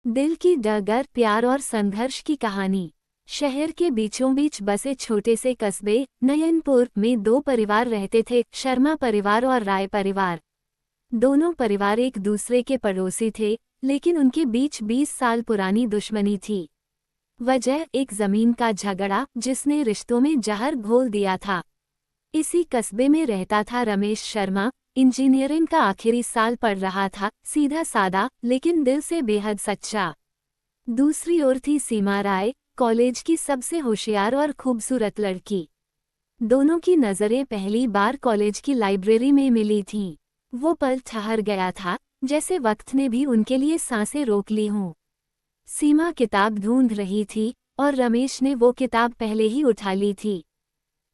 दिल की डगर, प्यार और संघर्ष की कहानी। शहर के बीचों बीच बसे छोटे से कस्बे नयनपुर में दो परिवार रहते थे, शर्मा परिवार और राय परिवार। दोनों परिवार एक दूसरे के पड़ोसी थे, लेकिन उनके बीच 20 साल पुरानी दुश्मनी थी। वजह एक जमीन का झगड़ा जिसने रिश्तों में जहर घोल दिया था। इसी कस्बे में रहता था रमेश शर्मा। इंजीनियरिंग का आखिरी साल पढ़ रहा था, सीधा सादा लेकिन दिल से बेहद सच्चा। दूसरी ओर थी सीमा राय, कॉलेज की सबसे होशियार और खूबसूरत लड़की। दोनों की नज़रें पहली बार कॉलेज की लाइब्रेरी में मिली थीं। वो पल ठहर गया था, जैसे वक्त ने भी उनके लिए सांसें रोक ली हों। सीमा किताब ढूंढ रही थी और रमेश ने वो किताब पहले ही उठा ली थी।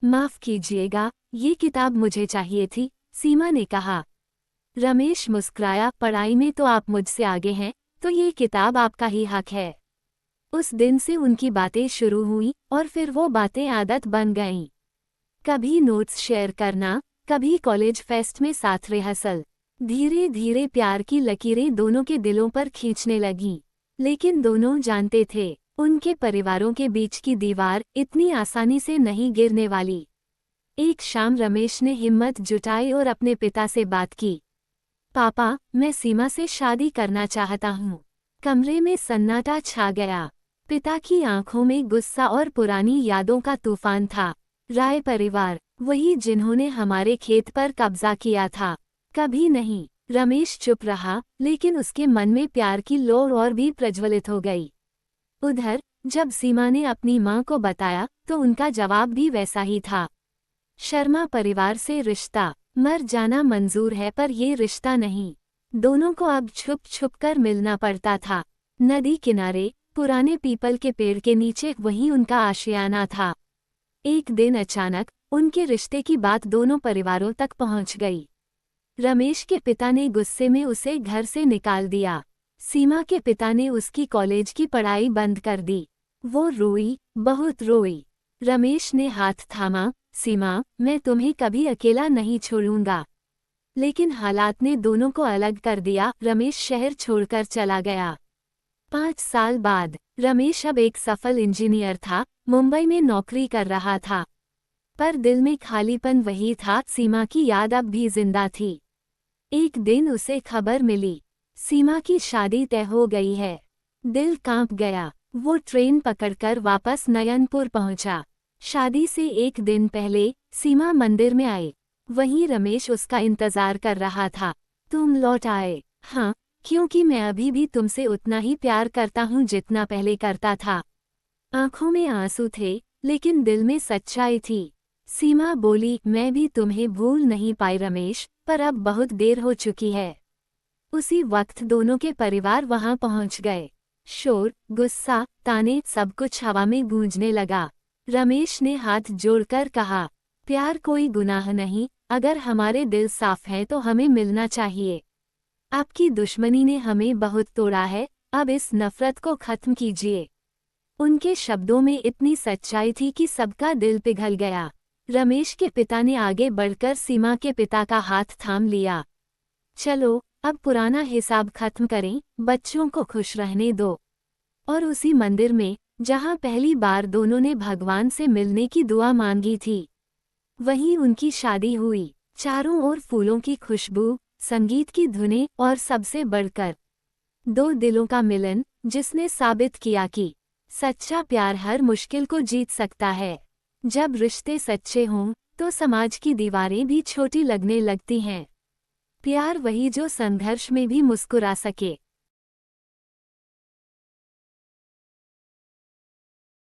माफ़ कीजिएगा, ये किताब मुझे चाहिए थी, सीमा ने कहा। रमेश मुस्कुराया, पढ़ाई में तो आप मुझसे आगे हैं, तो ये किताब आपका ही हक है। उस दिन से उनकी बातें शुरू हुई और फिर वो बातें आदत बन गईं। कभी नोट्स शेयर करना, कभी कॉलेज फेस्ट में साथ रिहर्सल। धीरे धीरे प्यार की लकीरें दोनों के दिलों पर खींचने लगीं। लेकिन दोनों जानते थे, उनके परिवारों के बीच की दीवार इतनी आसानी से नहीं गिरने वाली। एक शाम रमेश ने हिम्मत जुटाई और अपने पिता से बात की। पापा, मैं सीमा से शादी करना चाहता हूँ। कमरे में सन्नाटा छा गया। पिता की आंखों में गुस्सा और पुरानी यादों का तूफान था। राय परिवार, वही जिन्होंने हमारे खेत पर कब्जा किया था। कभी नहीं। रमेश चुप रहा, लेकिन उसके मन में प्यार की लौ और भी प्रज्वलित हो गई। उधर जब सीमा ने अपनी मां को बताया तो उनका जवाब भी वैसा ही था। शर्मा परिवार से रिश्ता मर जाना मंजूर है, पर ये रिश्ता नहीं। दोनों को अब छुप छुप कर मिलना पड़ता था। नदी किनारे पुराने पीपल के पेड़ के नीचे वहीं उनका आशियाना था। एक दिन अचानक उनके रिश्ते की बात दोनों परिवारों तक पहुंच गई। रमेश के पिता ने गुस्से में उसे घर से निकाल दिया। सीमा के पिता ने उसकी कॉलेज की पढ़ाई बंद कर दी। वो रोई, बहुत रोई। रमेश ने हाथ थामा, सीमा, मैं तुम्हें कभी अकेला नहीं छोड़ूंगा। लेकिन हालात ने दोनों को अलग कर दिया। रमेश शहर छोड़कर चला गया। 5 साल बाद रमेश अब एक सफल इंजीनियर था, मुंबई में नौकरी कर रहा था। पर दिल में खालीपन वही था। सीमा की याद अब भी जिंदा थी। एक दिन उसे खबर मिली, सीमा की शादी तय हो गई है। दिल कांप गया। वो ट्रेन पकड़कर वापस नयनपुर पहुंचा। शादी से एक दिन पहले सीमा मंदिर में आई। वहीं रमेश उसका इंतजार कर रहा था। तुम लौट आए? हाँ, क्योंकि मैं अभी भी तुमसे उतना ही प्यार करता हूँ जितना पहले करता था। आंखों में आंसू थे, लेकिन दिल में सच्चाई थी। सीमा बोली, मैं भी तुम्हें भूल नहीं पाई रमेश, पर अब बहुत देर हो चुकी है। उसी वक्त दोनों के परिवार वहां पहुंच गए। शोर, गुस्सा, ताने, सब कुछ हवा में गूंजने लगा। रमेश ने हाथ जोड़कर कहा, प्यार कोई गुनाह नहीं, अगर हमारे दिल साफ हैं तो हमें मिलना चाहिए। आपकी दुश्मनी ने हमें बहुत तोड़ा है, अब इस नफरत को खत्म कीजिए। उनके शब्दों में इतनी सच्चाई थी कि सबका दिल पिघल गया। रमेश के पिता ने आगे बढ़कर सीमा के पिता का हाथ थाम लिया। चलो, अब पुराना हिसाब खत्म करें, बच्चों को खुश रहने दो। और उसी मंदिर में, जहां पहली बार दोनों ने भगवान से मिलने की दुआ मांगी थी, वहीं उनकी शादी हुई। चारों ओर फूलों की खुशबू, संगीत की धुनें और सबसे बढ़कर दो दिलों का मिलन, जिसने साबित किया कि सच्चा प्यार हर मुश्किल को जीत सकता है। जब रिश्ते सच्चे हों, तो समाज की दीवारें भी छोटी लगने लगती हैं। प्यार वही जो संघर्ष में भी मुस्कुरा सके।